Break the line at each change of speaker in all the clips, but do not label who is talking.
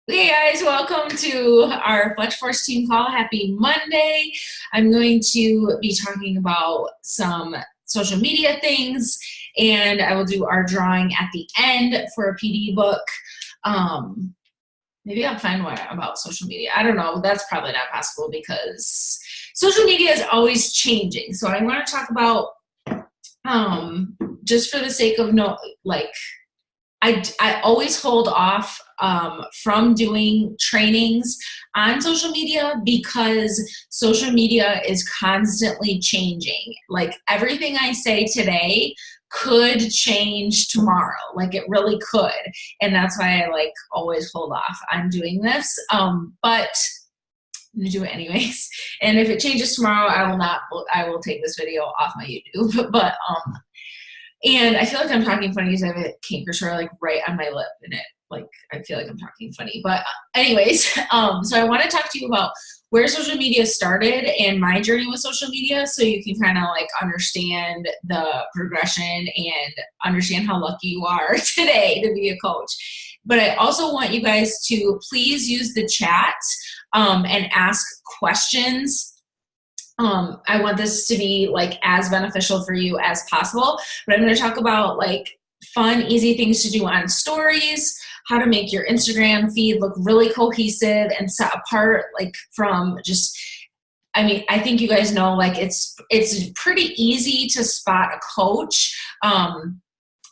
Hey guys, welcome to our Fletch Force team call. Happy Monday. I'm going to be talking about some social media things, and I will do our drawing at the end for a PD book. Um, Maybe I'll find one about social media. I don't know. That's probably not possible because social media is always changing. So I want to talk about just for the sake of I always hold off from doing trainings on social media because social media is constantly changing. Like everything I say today could change tomorrow. Like it really could. And that's why I always hold off on doing this. But I'm gonna do it anyways. And if it changes tomorrow, I will take this video off my YouTube. But and I feel like I'm talking funny because I have a canker sore right on my lip, and I feel like I'm talking funny. But anyways, so I want to talk to you about where social media started and my journey with social media, so you can kind of understand the progression and understand how lucky you are today to be a coach. But I also want you guys to please use the chat and ask questions. I want this to be as beneficial for you as possible, but I'm going to talk about fun, easy things to do on stories, how to make your Instagram feed look really cohesive and set apart from just, I think you guys know it's pretty easy to spot a coach on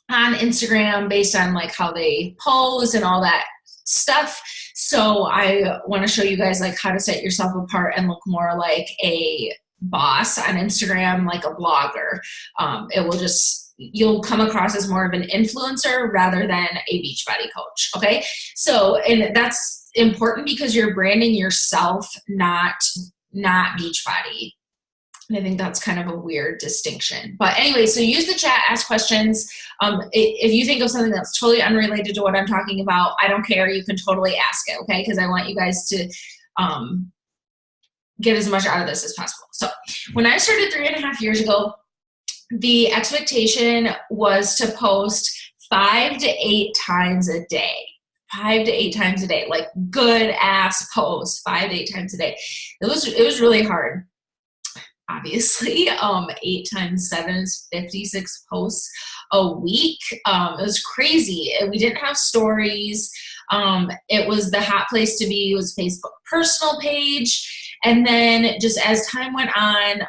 Instagram based on how they pose and all that stuff. So I want to show you guys how to set yourself apart and look more like a boss on Instagram, like a blogger. You'll come across as more of an influencer rather than a Beachbody coach. Okay. So, and that's important because you're branding yourself, not Beachbody. And I think that's kind of a weird distinction. But anyway, so use the chat, ask questions. If you think of something that's totally unrelated to what I'm talking about, I don't care. You can totally ask it, okay? Because I want you guys to get as much out of this as possible. So when I started 3.5 years ago, the expectation was to post 5 to 8 times a day. 5 to 8 times a day, good ass posts 5 to 8 times a day. It was really hard. Obviously, 8 times 7 is 56 posts a week. It was crazy. We didn't have stories. It was the hot place to be. It was Facebook personal page. And then just as time went on,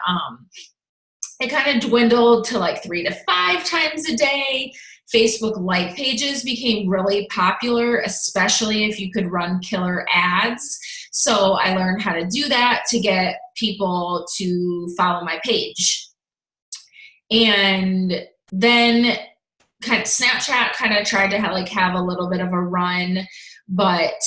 it kind of dwindled to 3 to 5 times a day. Facebook like pages became really popular, especially if you could run killer ads. So I learned how to do that to get people to follow my page. And then kind of Snapchat kind of tried to have a little bit of a run, but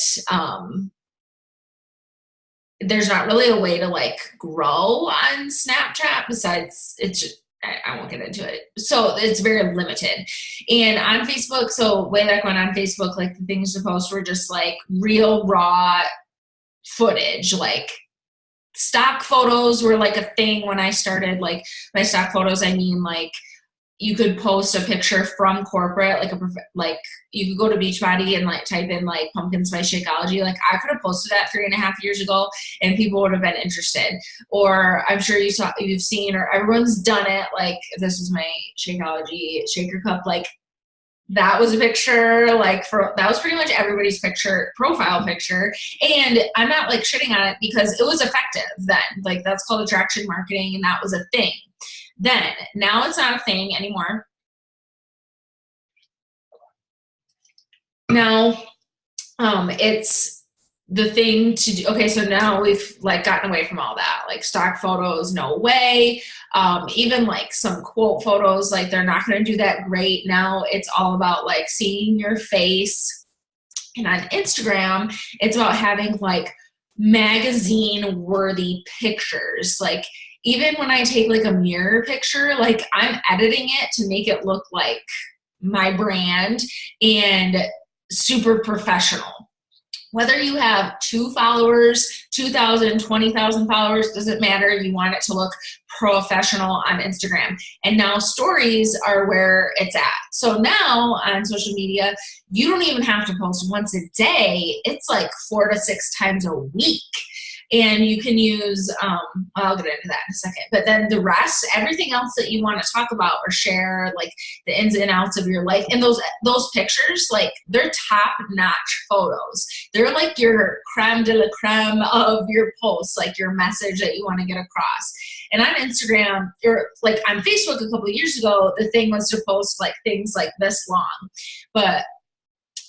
there's not really a way to grow on Snapchat besides it's just, I won't get into it. So it's very limited. And on Facebook, so way back when on Facebook, the things to post were just real raw footage, stock photos were a thing when I started. My stock photos, I mean you could post a picture from corporate, you could go to Beachbody and type in pumpkin spice Shakeology. I could have posted that 3.5 years ago and people would have been interested. Or I'm sure you've seen, or everyone's done it. If this was my Shakeology shaker cup, that was a picture, that was pretty much everybody's profile picture. And I'm not shitting on it because it was effective then. That's called attraction marketing, and that was a thing. Then, now it's not a thing anymore. Now, it's the thing to do. Okay, so now we've gotten away from all that. Stock photos, no way. Even some quote photos, they're not going to do that great. Now it's all about seeing your face. And on Instagram, it's about having magazine worthy pictures. Even when I take a mirror picture, I'm editing it to make it look like my brand and super professional. Whether you have 2 followers, 2,000, 20,000 followers, doesn't matter. You want it to look professional on Instagram. And now stories are where it's at. So now on social media, you don't even have to post once a day. It's like 4 to 6 times a week. And you can use, I'll get into that in a second, but then the rest, everything else that you want to talk about or share, like the ins and outs of your life, and those pictures, like they're top-notch photos. They're like your creme de la creme of your posts, like your message that you want to get across. And on Instagram, or like on Facebook a couple of years ago, the thing was to post like things like this long, but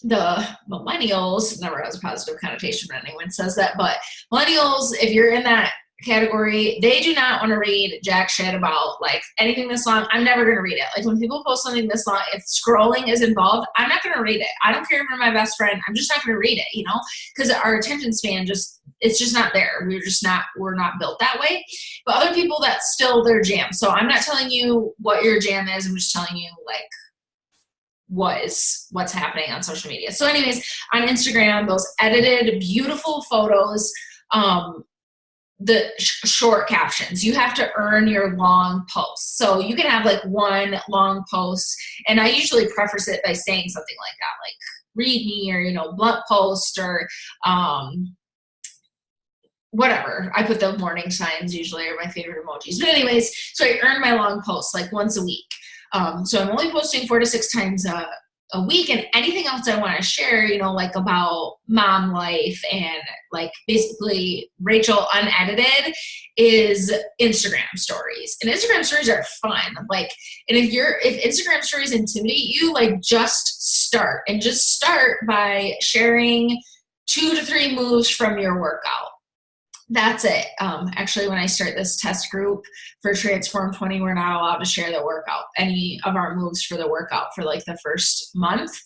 the millennials, never has a positive connotation when anyone says that, but millennials, if you're in that category, they do not want to read jack shit about like anything this long. I'm never going to read it. Like when people post something this long, if scrolling is involved, I'm not going to read it. I don't care if you're my best friend. I'm just not going to read it, you know, because our attention span it's just not there. We're not built that way. But other people, that's still their jam. So I'm not telling you what your jam is. I'm just telling you like what's happening on social media. So anyways, on Instagram, those edited, beautiful photos, the short captions, you have to earn your long posts. So you can have like one long post, and I usually preface it by saying something like that, like read me, or, you know, blunt post, or, whatever. I put the warning signs usually, or my favorite emojis. But anyways, so I earn my long posts like once a week. So I'm only posting 4 to 6 times a week, and anything else I want to share, you know, like about mom life and like basically Rachel unedited, is Instagram stories. And Instagram stories are fun. Like, and if Instagram stories intimidate you, like just start by sharing 2 to 3 moves from your workout. That's it. Actually, when I start this test group for Transform 20, we're not allowed to share the workout, any of our moves for the workout for like the first month,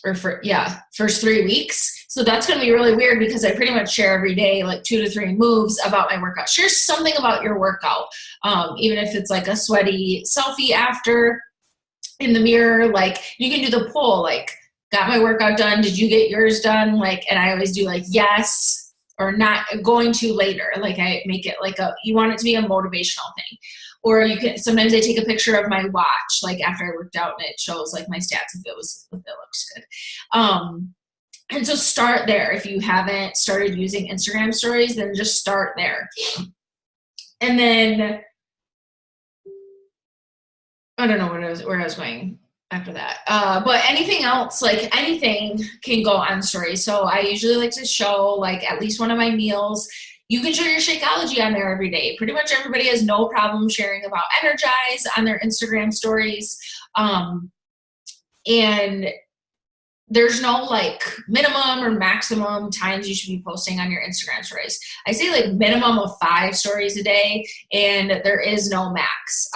first 3 weeks. So that's going to be really weird because I pretty much share every day like 2 to 3 moves about my workout. Share something about your workout, even if it's like a sweaty selfie after in the mirror. Like you can do the poll, like, got my workout done, did you get yours done? Like, and I always do like yes, or not, going to later. Like I make it like you want it to be a motivational thing. Or you can, sometimes I take a picture of my watch, like after I worked out, and it shows like my stats if it looks good. And so start there. If you haven't started using Instagram stories, then just start there. And then, I don't know where I was going after that. But anything else, like anything can go on stories. So I usually like to show like at least one of my meals. You can show your Shakeology on there every day. Pretty much everybody has no problem sharing about Energize on their Instagram stories. And there's no like minimum or maximum times you should be posting on your Instagram stories. I say like minimum of 5 stories a day, and there is no max.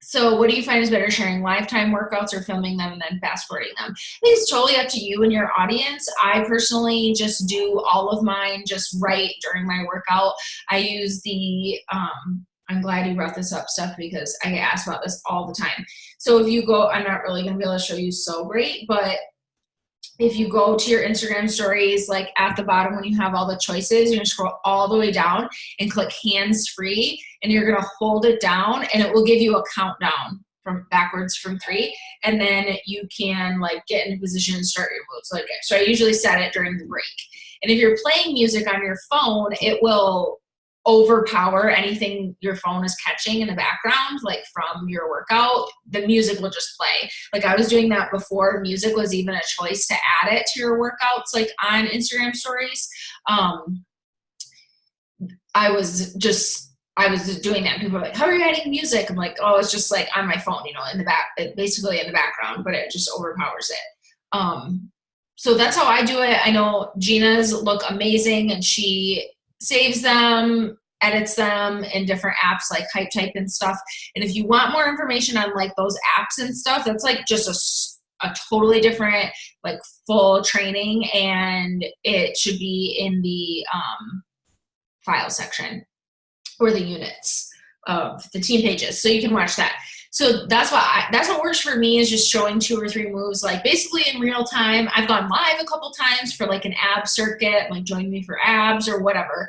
So what do you find is better, sharing lifetime workouts or filming them and then fast forwarding them? I think it's totally up to you and your audience. I personally just do all of mine just right during my workout. I use the, I'm glad you brought this up, Steph, because I get asked about this all the time. So if you go, I'm not really going to be able to show you so great, but if you go to your Instagram stories, like at the bottom when you have all the choices, you're going to scroll all the way down and click hands free, and you're going to hold it down, and it will give you a countdown from backwards from 3, and then you can like get into position and start your moves. Like, so I usually set it during the break. And if you're playing music on your phone, it will overpower anything your phone is catching in the background, like from your workout. The music will just play. Like I was doing that before music was even a choice to add it to your workouts, like on Instagram stories. I was doing that. People were like, how are you adding music? I'm like, oh, it's just like on my phone, you know, in the back, basically in the background, but it just overpowers it. So that's how I do it. I know Gina's look amazing, and she saves them, edits them in different apps like HypeType and stuff. And if you want more information on like those apps and stuff, that's like just a totally different, like full training, and it should be in the file section or the units of the team pages. So you can watch that. So that's what works for me, is just showing 2 or 3 moves, like basically in real time. I've gone live a couple times for like an ab circuit, like join me for abs or whatever.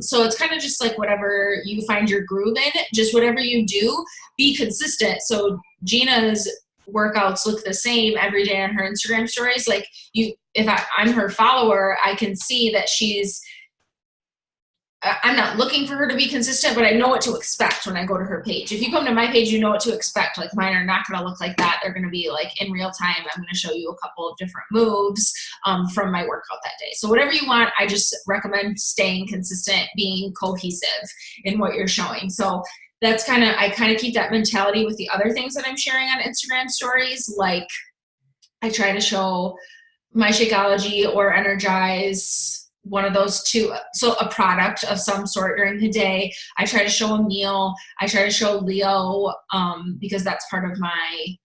So it's kind of just like whatever you find your groove in, just whatever you do, be consistent. So Gina's workouts look the same every day on her Instagram stories. Like if I'm her follower, I can see that I'm not looking for her to be consistent, but I know what to expect when I go to her page. If you come to my page, you know what to expect. Like mine are not going to look like that. They're going to be like in real time. I'm going to show you a couple of different moves from my workout that day. So whatever you want, I just recommend staying consistent, being cohesive in what you're showing. So that's I kind of keep that mentality with the other things that I'm sharing on Instagram stories. Like I try to show my Shakeology or Energize, one of those two, so a product of some sort during the day. I try to show a meal. I try to show Leo because that's part of my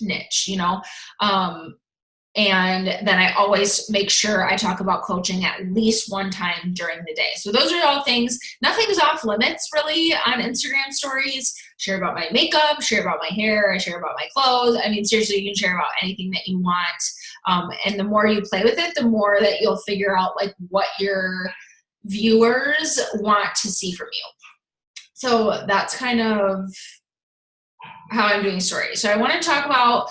niche, you know. And then I always make sure I talk about coaching at least one time during the day. So those are all things. Nothing's off limits really on Instagram stories. Share about my makeup, share about my hair, I share about my clothes. I mean, seriously, you can share about anything that you want. And the more you play with it, the more that you'll figure out like what your viewers want to see from you. So that's kind of how I'm doing stories. So I want to talk about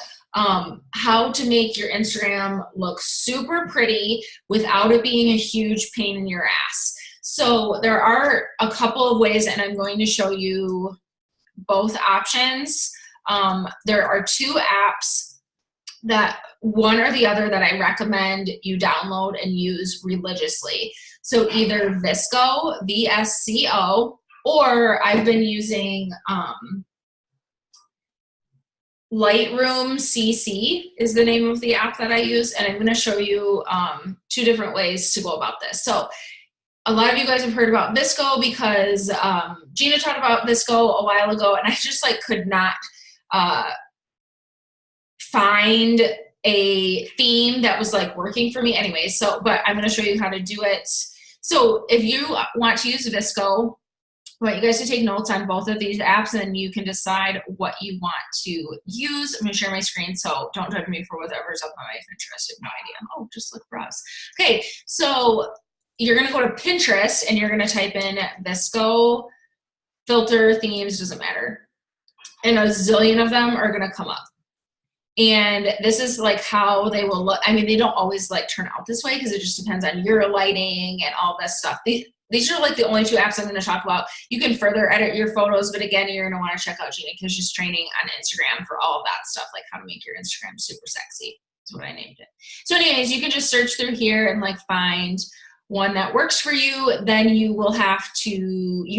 how to make your Instagram look super pretty without it being a huge pain in your ass. So there are a couple of ways, and I'm going to show you both options. There are 2 apps, that one or the other, that I recommend you download and use religiously. So either VSCO, VSCO, or I've been using Lightroom CC is the name of the app that I use, and I'm going to show you 2 different ways to go about this. So a lot of you guys have heard about VSCO because Gina talked about VSCO a while ago, and I just like could not find a theme that was like working for me anyway. So, but I'm going to show you how to do it. So if you want to use VSCO, I want you guys to take notes on both of these apps, and then you can decide what you want to use. I'm going to share my screen, so don't judge me for whatever's up on my Pinterest. I have no idea. Oh, just look for us. Okay, so you're going to go to Pinterest, and you're going to type in VSCO, filter, themes, doesn't matter. And a zillion of them are going to come up. And this is like how they will look. I mean, they don't always like turn out this way because it just depends on your lighting and all this stuff. These are like the only 2 apps I'm going to talk about. You can further edit your photos, but again, you're going to want to check out Gina because she's training on Instagram for all of that stuff, like how to make your Instagram super sexy. That's what I named it. So anyways, you can just search through here and like find one that works for you. Then you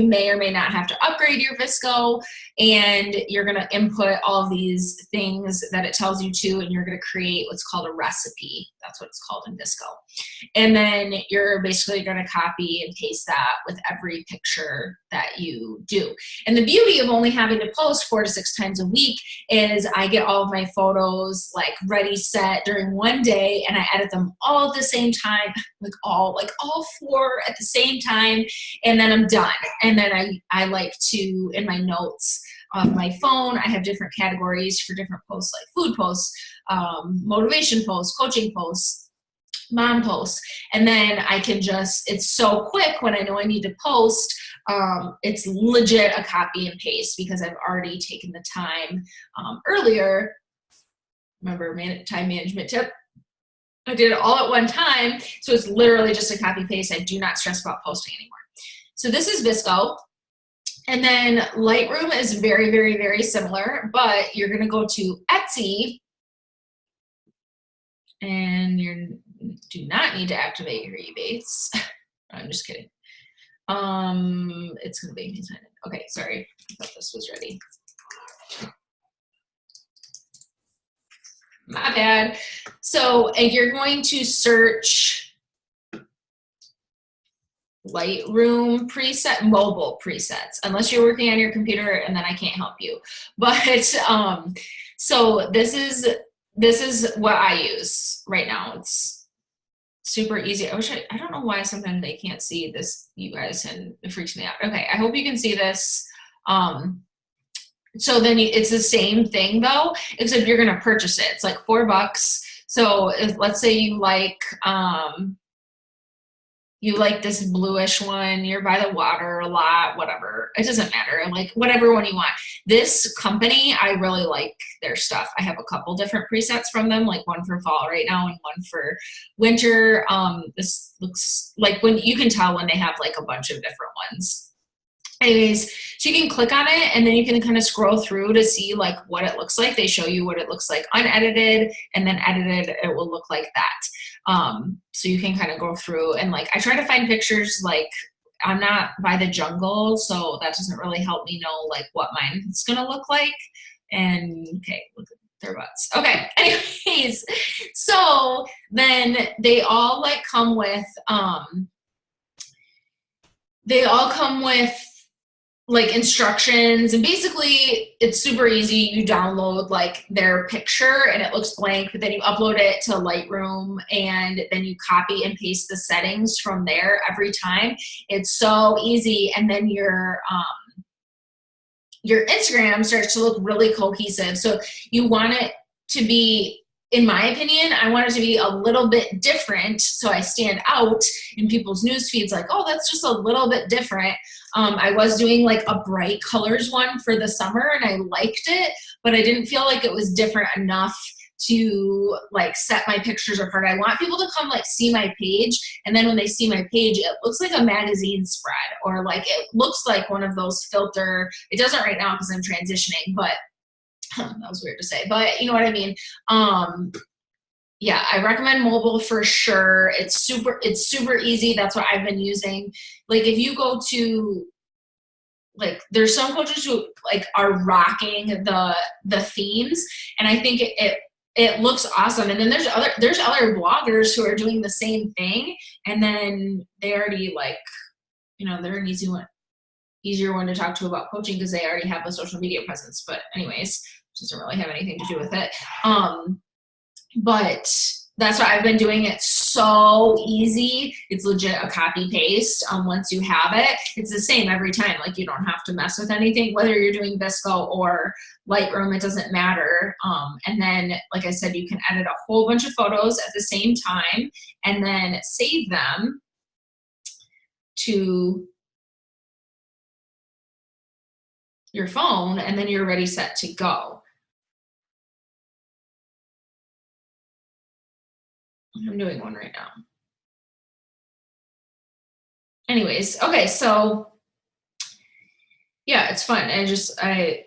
may or may not have to upgrade your VSCO, and you're going to input all of these things that it tells you to, and you're going to create what's called a recipe. That's what it's called in VSCO. And then you're basically going to copy and paste that with every picture that you do. And the beauty of only having to post 4 to 6 times a week is I get all of my photos like ready, set during one day, and I edit them all at the same time, like all 4 at the same time, and then I'm done. And then I like to, in my notes on my phone, I have different categories for different posts, like food posts, motivation posts, coaching posts, mom posts. And then I can it's so quick when I know I need to post, it's legit a copy and paste because I've already taken the time earlier. Remember, time management tip. I did it all at one time, so it's literally just a copy paste. I do not stress about posting anymore. So this is VSCO. And then Lightroom is very, very, very similar, but you're going to go to Etsy, and you do not need to activate your Ebates. I'm just kidding. It's going to make me sign in. Okay, sorry. I thought this was ready. My bad. So you're going to search Lightroom preset, mobile presets, unless you're working on your computer, and then I can't help you. But so this is what I use right now. It's super easy. I don't know why sometimes they can't see this, you guys, and it freaks me out. Okay, I hope you can see this. So then it's the same thing though, except you're going to purchase it. It's like $4. So if, let's say you like this bluish one, you're by the water a lot, whatever. It doesn't matter. Like whatever one you want. This company, I really like their stuff. I have a couple different presets from them, like one for fall right now and one for winter. This looks like when you can tell when they have like a bunch of different ones. Anyways, so you can click on it and then you can kind of scroll through to see like what it looks like. They show you what it looks like unedited, and then edited, it will look like that. So you can kind of go through and like, I try to find pictures, like I'm not by the jungle, so that doesn't really help me know like what mine's gonna look like. And okay, look at their butts. Okay, anyways, so then they all like come with, like instructions, and basically it's super easy. You download like their picture and it looks blank, but then you upload it to Lightroom and then you copy and paste the settings from there every time. It's so easy. And then your Instagram starts to look really cohesive. So you want it to be, in my opinion, I want it to be a little bit different so I stand out in people's news feeds, like, oh, that's just a little bit different. I was doing like a bright colors one for the summer and I liked it, but I didn't feel like it was different enough to like set my pictures apart. I want people to come like see my page, and then when they see my page, it looks like a magazine spread, or like it looks like one of those filter, it doesn't right now because I'm transitioning, but that was weird to say, but you know what I mean? Yeah, I recommend mobile for sure. It's super easy. That's what I've been using. Like if you go to, like, there's some coaches who like are rocking the themes, and I think it looks awesome. And then there's other bloggers who are doing the same thing, and then they already like, you know, they're an easier one to talk to about coaching because they already have a social media presence. But anyways, doesn't really have anything to do with it. But that's why I've been doing it so easy. It's legit a copy paste. Once you have it, it's the same every time. Like you don't have to mess with anything, whether you're doing VSCO or Lightroom, it doesn't matter. And then, like I said, you can edit a whole bunch of photos at the same time and then save them to your phone, and then you're ready, set to go. I'm doing one right now. Anyways, okay, so yeah, it's fun. I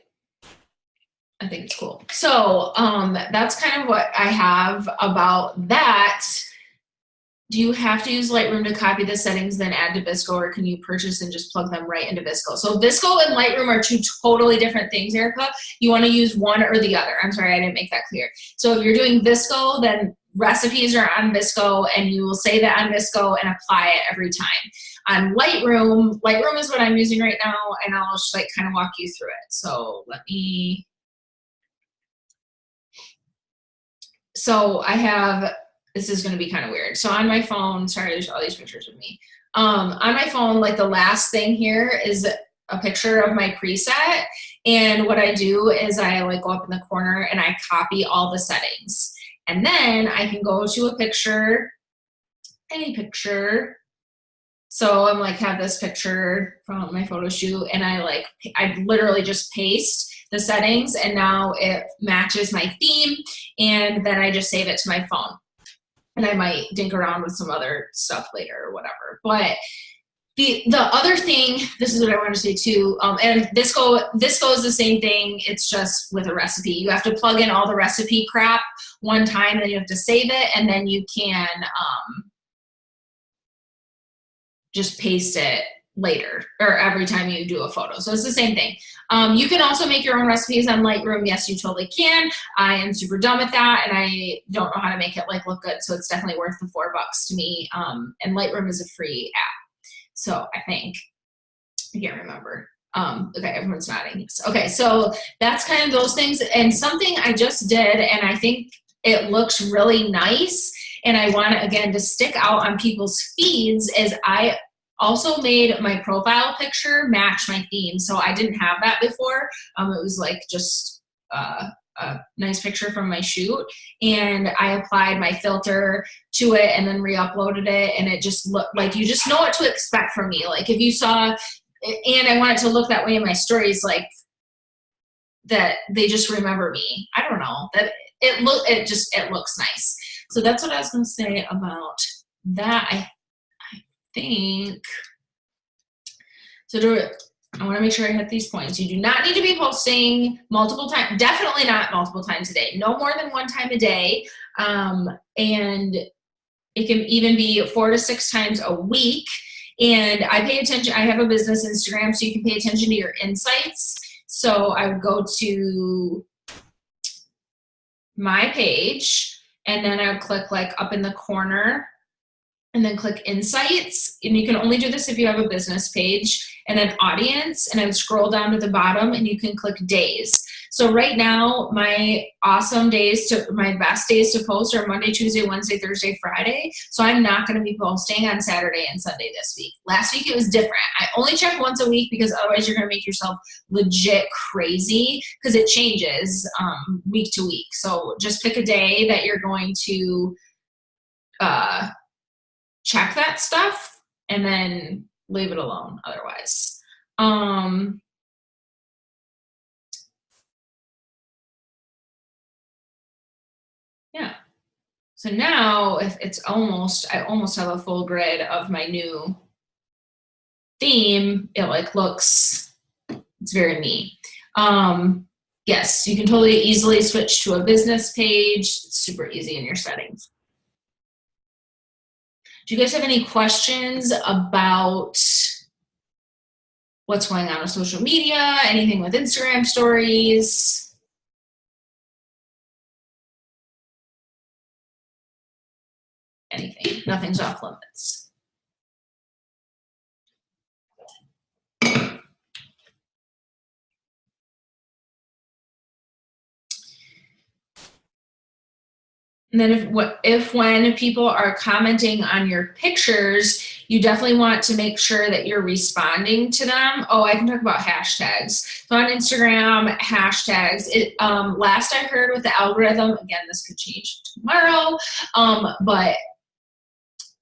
think it's cool. So that's kind of what I have about that. Do you have to use Lightroom to copy the settings, then add to VSCO, or can you purchase and just plug them right into VSCO? So VSCO and Lightroom are two totally different things, Erica. You want to use one or the other. I'm sorry, I didn't make that clear. So if you're doing VSCO, then recipes are on VSCO, and you will save it on VSCO and apply it every time. On Lightroom is what I'm using right now, and I'll just like kind of walk you through it. So so I have, this is going to be kind of weird. So on my phone, sorry, there's all these pictures of me. On my phone, like the last thing here is a picture of my preset. And what I do is I like go up in the corner and I copy all the settings. And then I can go to a picture, any picture. So I'm like, have this picture from my photo shoot, and I literally just paste the settings, and now it matches my theme, and then I just save it to my phone. And I might dink around with some other stuff later or whatever. But the other thing, this is what I want to say too, and VSCO is the same thing. It's just with a recipe. You have to plug in all the recipe crap one time, and then you have to save it, and then you can just paste it later or every time you do a photo. So it's the same thing. You can also make your own recipes on Lightroom. Yes, you totally can. I am super dumb at that, and I don't know how to make it like look good. So it's definitely worth the $4 to me. And Lightroom is a free app. So I think, I can't remember. Okay, everyone's nodding. Okay, so that's kind of those things. And something I just did, and I think it looks really nice, and I want it again to stick out on people's feeds, is I also made my profile picture match my theme. So I didn't have that before. It was like just a nice picture from my shoot, and I applied my filter to it and then re-uploaded it, and it just looked like, you just know what to expect from me. Like if you saw, and I want it to look that way in my stories, like that they just remember me. I don't know, that it looks nice. So that's what I was going to say about that. I think so. I want to make sure I hit these points. You do not need to be posting multiple times. Definitely not multiple times a day. No more than one time a day. And it can even be 4 to 6 times a week. And I pay attention. I have a business Instagram, so you can pay attention to your insights. So I would go to my page, and then I would click like up in the corner, and then click insights. And you can only do this if you have a business page, and then audience, and then scroll down to the bottom and you can click days. So right now, my best days to post are Monday, Tuesday, Wednesday, Thursday, Friday. So I'm not going to be posting on Saturday and Sunday this week. Last week it was different. I only check once a week because otherwise you're going to make yourself legit crazy, because it changes week to week. So just pick a day that you're going to check that stuff, and then leave it alone otherwise. Yeah. So now if I almost have a full grid of my new theme. It like looks, it's very me. Yes, you can totally easily switch to a business page. It's super easy in your settings. Do you guys have any questions about what's going on with social media? Anything with Instagram stories? Anything. Nothing's off limits. And then when people are commenting on your pictures, you definitely want to make sure that you're responding to them. Oh, I can talk about hashtags. So on Instagram, hashtags. Last I heard with the algorithm, again, this could change tomorrow, but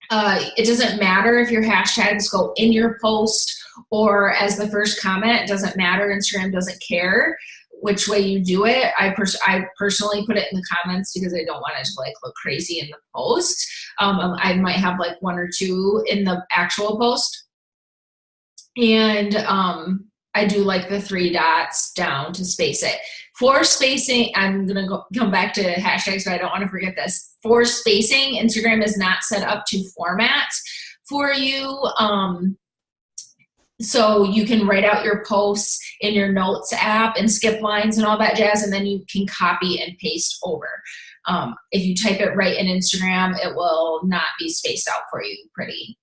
it doesn't matter if your hashtags go in your post or as the first comment. It doesn't matter. Instagram doesn't care which way you do it. I personally put it in the comments because I don't want it to like look crazy in the post. I might have like 1 or 2 in the actual post. And I do like the 3 dots down to space it. For spacing, I'm gonna come back to hashtags, but I don't want to forget this. For spacing, Instagram is not set up to format for you. So you can write out your posts in your notes app and skip lines and all that jazz, and then you can copy and paste over. If you type it right in Instagram, it will not be spaced out for you pretty,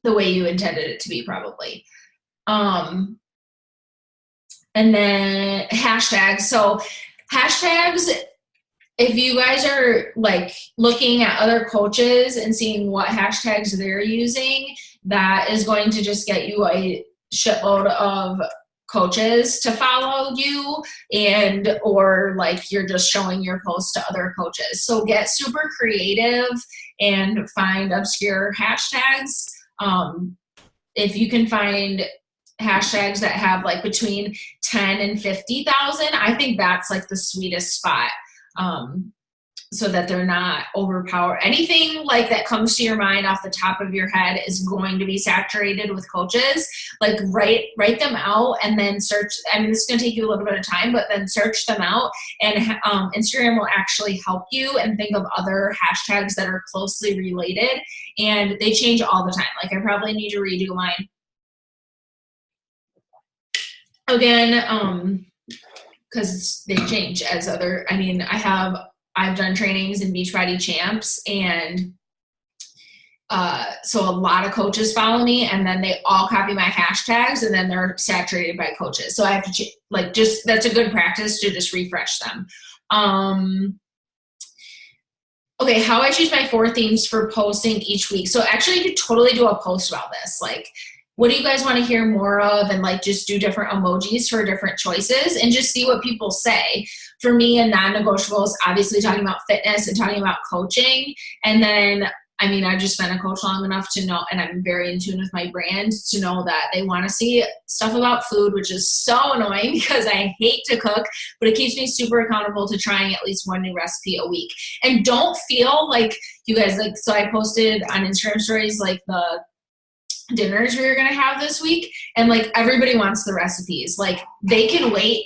the way you intended it to be probably. And then hashtags. So hashtags, if you guys are like looking at other coaches and seeing what hashtags they're using, that is going to just get you a shitload of coaches to follow you, and or like you're just showing your posts to other coaches. So get super creative and find obscure hashtags. If you can find hashtags that have like between 10 and 50,000, I think that's like the sweetest spot. So that they're not overpowered. Anything like that comes to your mind off the top of your head is going to be saturated with coaches. Like write them out and then search. I mean, this is going to take you a little bit of time, but then search them out, and Instagram will actually help you and think of other hashtags that are closely related, and they change all the time. Like I probably need to redo mine again, because they change as other, I mean, I've done trainings in Beachbody Champs, and so a lot of coaches follow me, and then they all copy my hashtags, and then they're saturated by coaches. So I have to that's a good practice to just refresh them. Okay, how I choose my 4 themes for posting each week. So actually you could totally do a post about this. Like, what do you guys want to hear more of? And like just do different emojis for different choices and just see what people say. For me, a non-negotiable is obviously talking about fitness and talking about coaching. And then, I mean, I've just been a coach long enough to know, and I'm very in tune with my brand to know that they want to see stuff about food, which is so annoying because I hate to cook, but it keeps me super accountable to trying at least one new recipe a week. And don't feel like you guys, like, so I posted on Instagram stories, like the dinners we were going to have this week, and like everybody wants the recipes. Like they can wait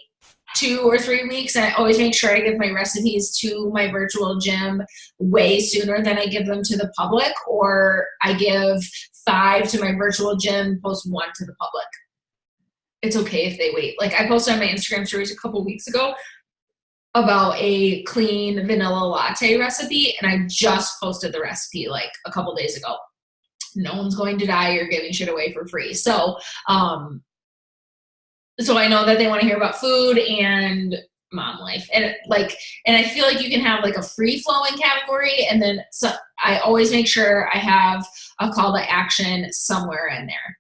2 or 3 weeks, and I always make sure I give my recipes to my virtual gym way sooner than I give them to the public, or I give 5 to my virtual gym, post 1 to the public. It's okay if they wait. Like I posted on my Instagram stories a couple weeks ago about a clean vanilla latte recipe, and I just posted the recipe like a couple days ago. No one's going to die. You're giving shit away for free. So, so I know that they want to hear about food and mom life, and like, and I feel like you can have like a free flowing category, and then so I always make sure I have a call to action somewhere in there,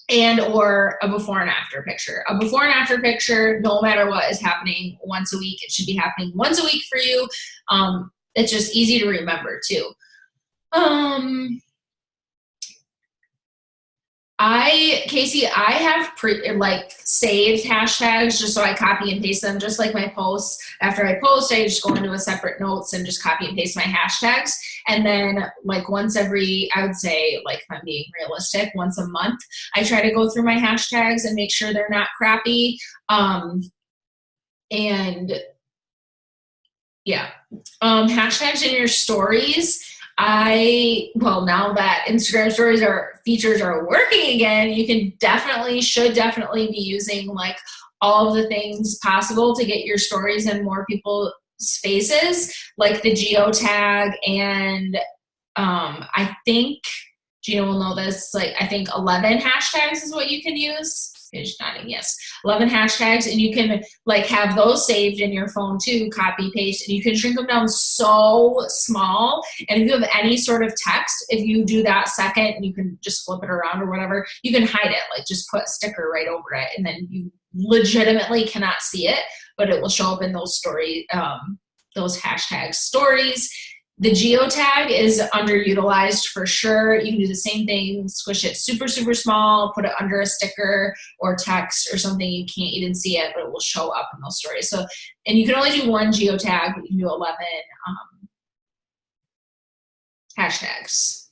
and or a before and after picture. A before and after picture, no matter what is happening once a week, it should be happening once a week for you. It's just easy to remember too. Casey, I have saved hashtags just so I copy and paste them, just like my posts. After I post, I just go into a separate notes and just copy and paste my hashtags. And then like once every, I would say, like if I'm being realistic, once a month, I try to go through my hashtags and make sure they're not crappy. And yeah, hashtags in your stories. Now that Instagram stories features are working again, you should definitely be using like all of the things possible to get your stories in more people's faces, like the geotag. And I think Gina will know this, like I think 11 hashtags is what you can use. Fish nodding, yes. 11 hashtags, and you can like have those saved in your phone too, copy paste, and you can shrink them down so small. And if you have any sort of text, if you do that second, and you can just flip it around or whatever, you can hide it, like just put a sticker right over it, and then you legitimately cannot see it, but it will show up in those those hashtag stories. The geotag is underutilized for sure. You can do the same thing, squish it super, super small, put it under a sticker or text or something. You can't even see it, but it will show up in those stories. So, and you can only do 1 geotag, but you can do 11 hashtags.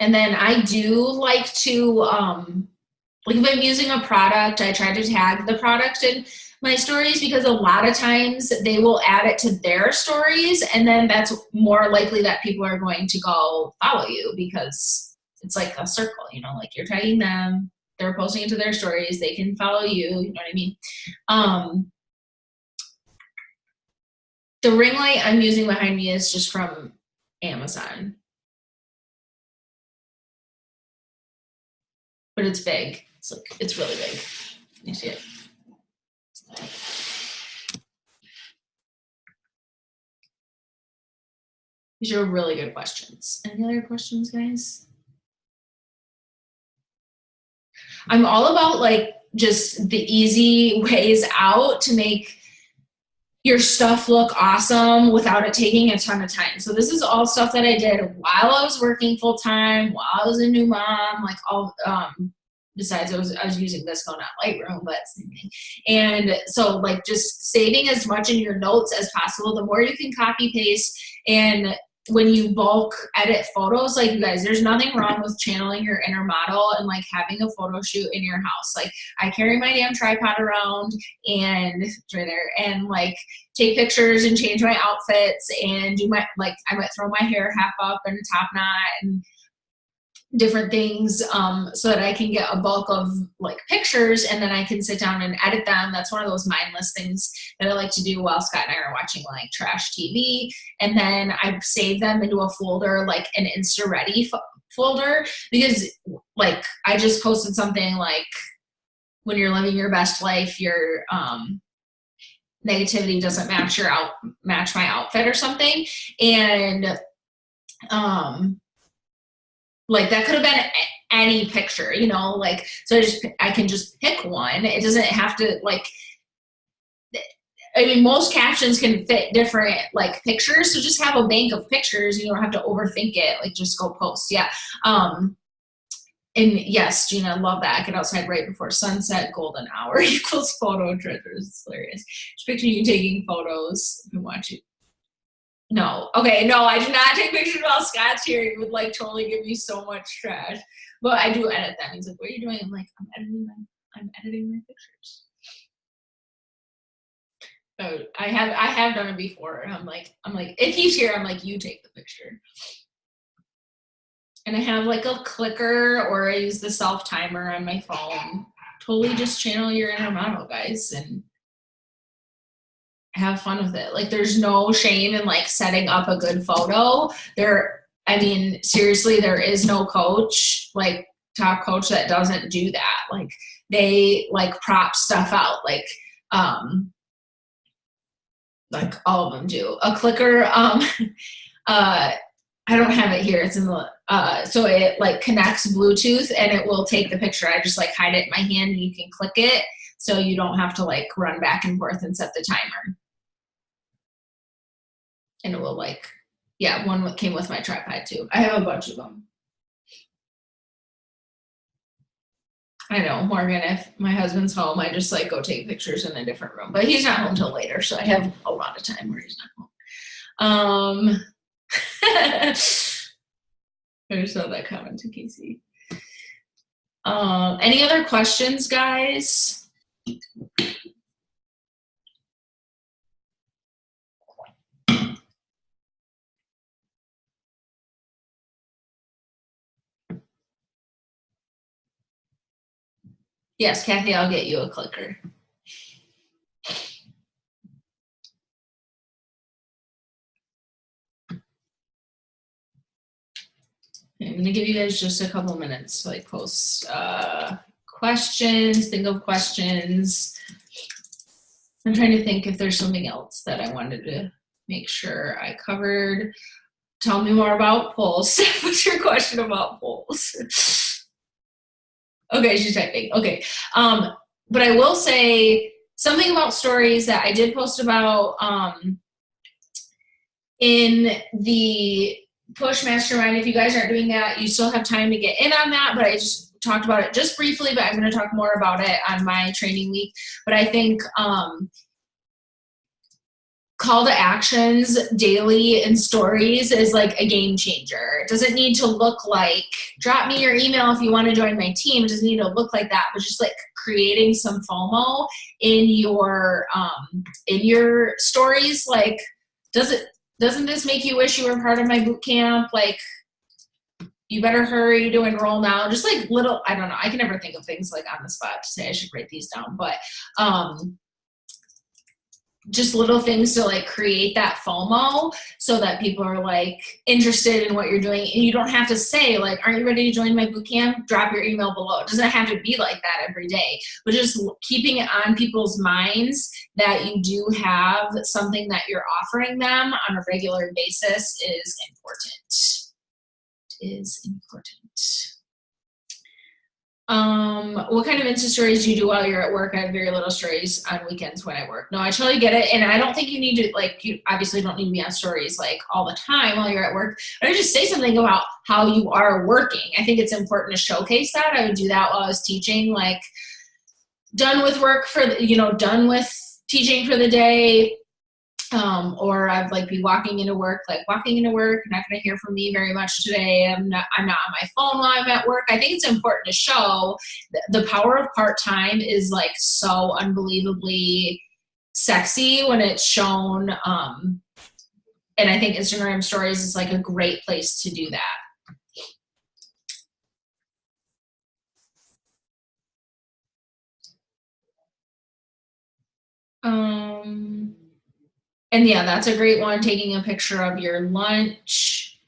And then I do like to, like if I'm using a product, I try to tag the product in my stories, because a lot of times they will add it to their stories, and then that's more likely that people are going to go follow you, because it's like a circle, you know, like you're tagging them, they're posting it to their stories, they can follow you, you know what I mean? The ring light I'm using behind me is just from Amazon, but it's big. It's really big. You see it? These are really good questions. Any other questions, guys? I'm all about like just the easy ways out to make your stuff look awesome without it taking a ton of time. So this is all stuff that I did while I was working full time, while I was a new mom, like all, besides I was using VSCO, not Lightroom, but same thing. And so like just saving as much in your notes as possible, the more you can copy paste. And when you bulk edit photos, like you guys, there's nothing wrong with channeling your inner model and like having a photo shoot in your house. Like I carry my damn tripod around and it's right there, and like take pictures and change my outfits and do my, like I might throw my hair half up and a top knot and different things, so that I can get a bulk of like pictures, and then I can sit down and edit them. That's one of those mindless things that I like to do while Scott and I are watching like trash TV. And then I save them into a folder, like an Insta Ready folder, because like I just posted something like when you're living your best life, you're negativity doesn't match my outfit or something. And like that could have been any picture, you know, like, so I can just pick one. It doesn't have to, like, I mean, most captions can fit different like pictures, so just have a bank of pictures. You don't have to overthink it. Like, just go post. Yeah. And yes, Gina, love that. Get outside right before sunset. Golden hour equals photo treasures. It's hilarious. Just picture you taking photos and watch it. No. Okay. No, I do not take pictures while Scott's here. He would like totally give me so much trash. But I do edit them. He's like, "What are you doing?" I'm like, I'm editing my pictures. So I have done it before. And I'm like, if he's here, I'm like, you take the picture. And I have like a clicker, or I use the self timer on my phone. Totally just channel your inner model, guys, and have fun with it. Like, there's no shame in like setting up a good photo. I mean, seriously, there is no coach, like top coach, that doesn't do that. Like, they like prop stuff out, like all of them do. A clicker, I don't have it here. It's in the, so it like connects Bluetooth and it will take the picture. I just like hide it in my hand and you can click it. So you don't have to like run back and forth and set the timer. And it will like, yeah, one came with my tripod too. I have a bunch of them. I know, Morgan, if my husband's home, I just like go take pictures in a different room, but he's not home till later. So I have a lot of time where he's not home. I just saw that comment to Casey. Any other questions, guys? Yes, Kathy, I'll get you a clicker. I'm gonna give you guys just a couple minutes to like post questions, think of questions. I'm trying to think if there's something else that I wanted to make sure I covered. Tell me more about polls. What's your question about polls? Okay, she's typing. Okay. But I will say something about stories that I did post about in the Push Mastermind. If you guys aren't doing that, you still have time to get in on that, but I just talked about it just briefly, but I'm going to talk more about it on my training week. But I think call to actions daily in stories is like a game changer. It doesn't need to look like, drop me your email if you want to join my team. It doesn't need to look like that, but just like creating some FOMO in your stories. Like, doesn't this make you wish you were part of my boot camp? Like, you better hurry to enroll now. Just like little, I don't know. I can never think of things like on the spot to say I should write these down, but just little things to like create that FOMO so that people are like interested in what you're doing. And you don't have to say like, aren't you ready to join my boot camp? Drop your email below. It doesn't have to be like that every day, but just keeping it on people's minds that you do have something that you're offering them on a regular basis is important. What kind of Insta stories do you do while you're at work? I have very little stories on weekends when I work. No, I totally get it. And I don't think you need to, like, you obviously don't need to be on stories like all the time while you're at work. But I just say something about how you are working. I think it's important to showcase that. I would do that while I was teaching, like, done with work done with teaching for the day. Or I'd like be walking into work, you're not going to hear from me very much today. I'm not on my phone while I'm at work. I think it's important to show the power of part-time is like so unbelievably sexy when it's shown. And I think Instagram stories is like a great place to do that. And yeah, that's a great one. Taking a picture of your lunch.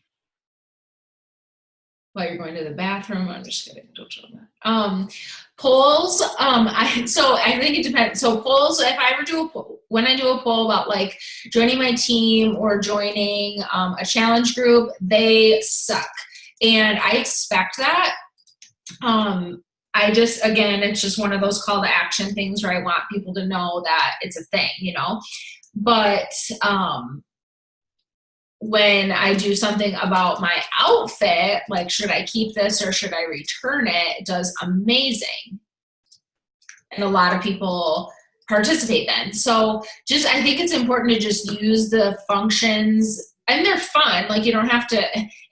while you're going to the bathroom. I'm just kidding. Don't show that. Polls. So I think it depends. So polls. If I ever do a poll, when I do a poll about like joining my team or joining a challenge group, they suck, and I expect that. I just, again, it's just one of those call to action things where I want people to know that it's a thing, you know. But when I do something about my outfit, like should I keep this or should I return it, it does amazing. And a lot of people participate then. So just, I think it's important to just use the functions, and they're fun. Like you don't have to,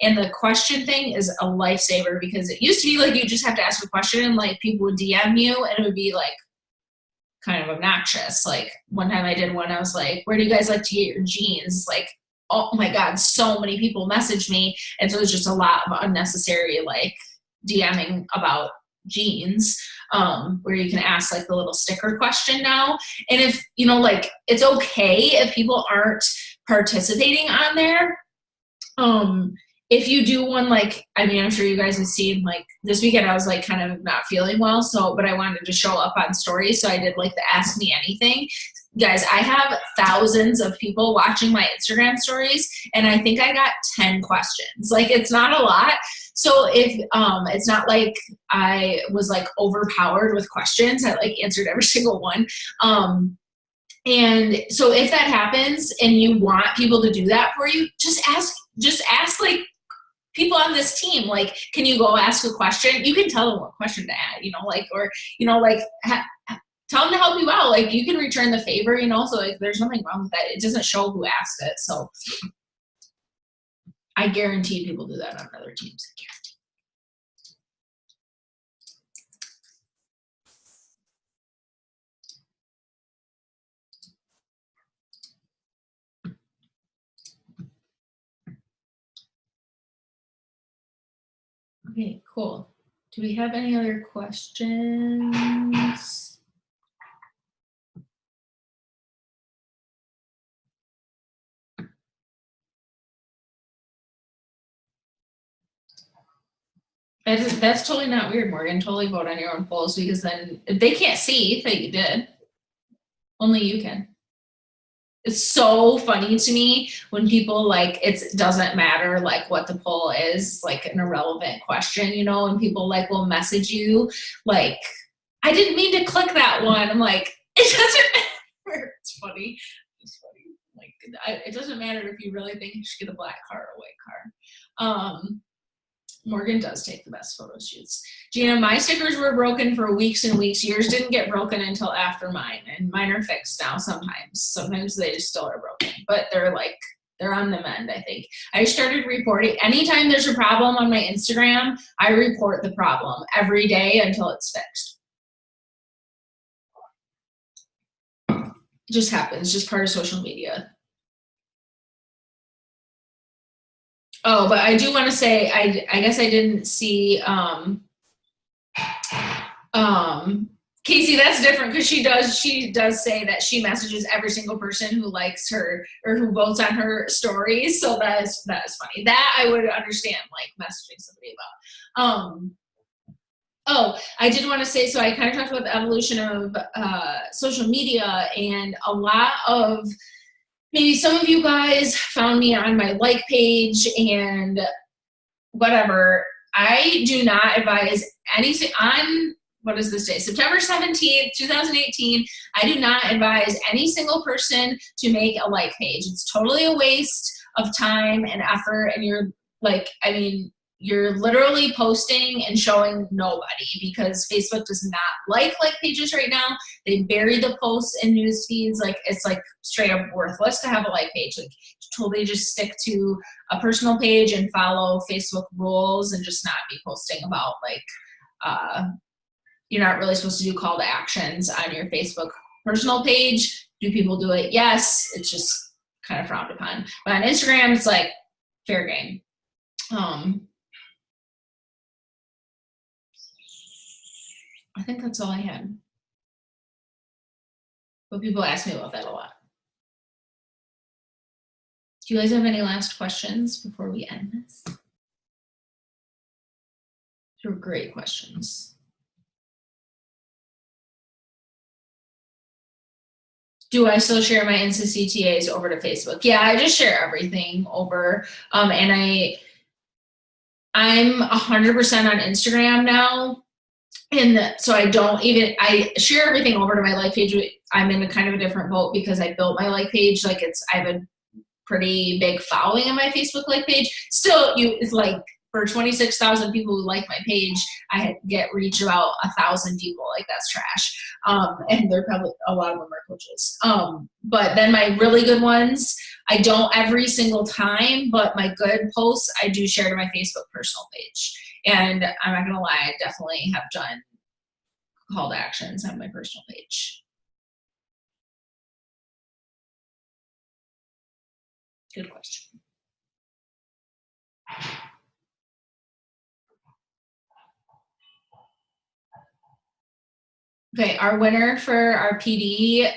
and the question thing is a lifesaver, because it used to be like you just have to ask a question and like people would DM you and it would be like kind of obnoxious. Like one time I did one, I was like, where do you guys like to get your jeans? Like, oh my God, so many people messaged me. And so it was just a lot of unnecessary like DMing about jeans, where you can ask like the little sticker question now. And if, you know, like it's okay if people aren't participating on there. If you do one, like, I mean, I'm sure you guys have seen, like, this weekend I was, like, kind of not feeling well, so, but I wanted to show up on stories, so I did, like, the Ask Me Anything. Guys, I have thousands of people watching my Instagram stories, and I think I got 10 questions. Like, it's not a lot. So if, it's not like I was, like, overpowered with questions, I, like, answered every single one. And so if that happens and you want people to do that for you, just ask like people on this team, like, can you go ask a question? You can tell them what question to add, you know, like, or, you know, like tell them to help you out. Like you can return the favor, you know, so like there's nothing wrong with that. It doesn't show who asked it. So I guarantee people do that on other teams. I guarantee. Okay, cool. Do we have any other questions? That's totally not weird, Morgan. Totally vote on your own polls, because then they can't see that you did. Only you can. It's so funny to me when people like, it doesn't matter like what the poll is, like an irrelevant question, you know, and people like will message you like, I didn't mean to click that one. I'm like, it doesn't matter. It's funny. It's funny. Like, it doesn't matter if you really think you should get a black car or a white car. Morgan does take the best photo shoots. Gina, my stickers were broken for weeks and weeks. Yours didn't get broken until after mine, and mine are fixed now sometimes. Sometimes they just still are broken, but they're on the mend, I think. I started reporting. Anytime there's a problem on my Instagram, I report the problem every day until it's fixed. It just happens, just part of social media. Oh, but I do want to say, I guess I didn't see, Casey, that's different, because she does say that she messages every single person who likes her or who votes on her stories. So that is funny. That I would understand, like messaging somebody about. Oh, I did want to say, so I kind of talked about the evolution of social media, and a lot of, maybe some of you guys found me on my like page and whatever. I do not advise anything on, what is this day? September 17th, 2018. I do not advise any single person to make a like page. It's totally a waste of time and effort. And you're like, I mean, you're literally posting and showing nobody, because Facebook does not like pages right now. They bury the posts in news feeds. Like it's like straight up worthless to have a like page. Like totally just stick to a personal page and follow Facebook rules, and just not be posting about like, you're not really supposed to do call to actions on your Facebook personal page. Do people do it? Yes. It's just kind of frowned upon. But on Instagram, it's like fair game. I think that's all I had. But people ask me about that a lot. Do you guys have any last questions before we end this? Those are great questions. Do I still share my NCCTAs over to Facebook? Yeah, I just share everything over. And I'm 100% on Instagram now. And so I share everything over to my like page. I'm in a kind of a different boat because I built my like page. Like I have a pretty big following on my Facebook like page. Still, it's like for 26,000 people who like my page, I get reach about 1,000 people. Like that's trash. And they're probably, a lot of them are coaches. But then my really good ones, I don't every single time, but my good posts, I do share to my Facebook personal page. And I'm not gonna lie, I definitely have done call to actions on my personal page. Good question. Okay, our winner for our PD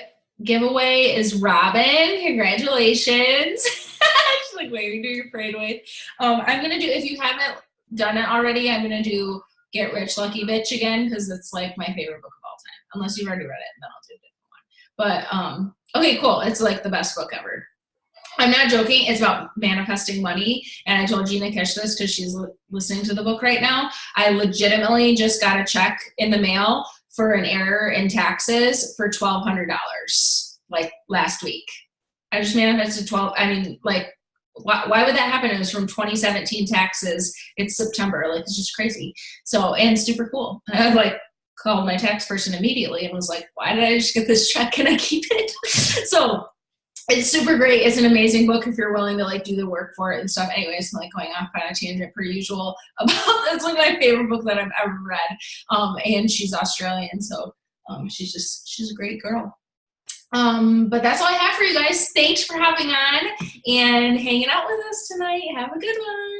giveaway is Robin. Congratulations. She's like waving to your parade wave. I'm gonna do, if you haven't done it already, I'm gonna do Get Rich Lucky Bitch again because it's like my favorite book of all time. Unless you've already read it, then I'll do a different one. But okay, cool. It's like the best book ever. I'm not joking. It's about manifesting money. And I told Gina Kish this because she's listening to the book right now. I legitimately just got a check in the mail for an error in taxes for $1,200 like last week. I just manifested 12. I mean, like, why would that happen? It was from 2017 taxes. It's September. Like, it's just crazy. So, and super cool. I like called my tax person immediately and was like, why did I just get this check? Can I keep it? So it's super great. It's an amazing book if you're willing to like do the work for it and stuff. Anyways, I'm like going off on a tangent per usual about, it's like my favorite book that I've ever read. And she's Australian, so she's a great girl. But that's all I have for you guys. Thanks for hopping on and hanging out with us tonight. Have a good one.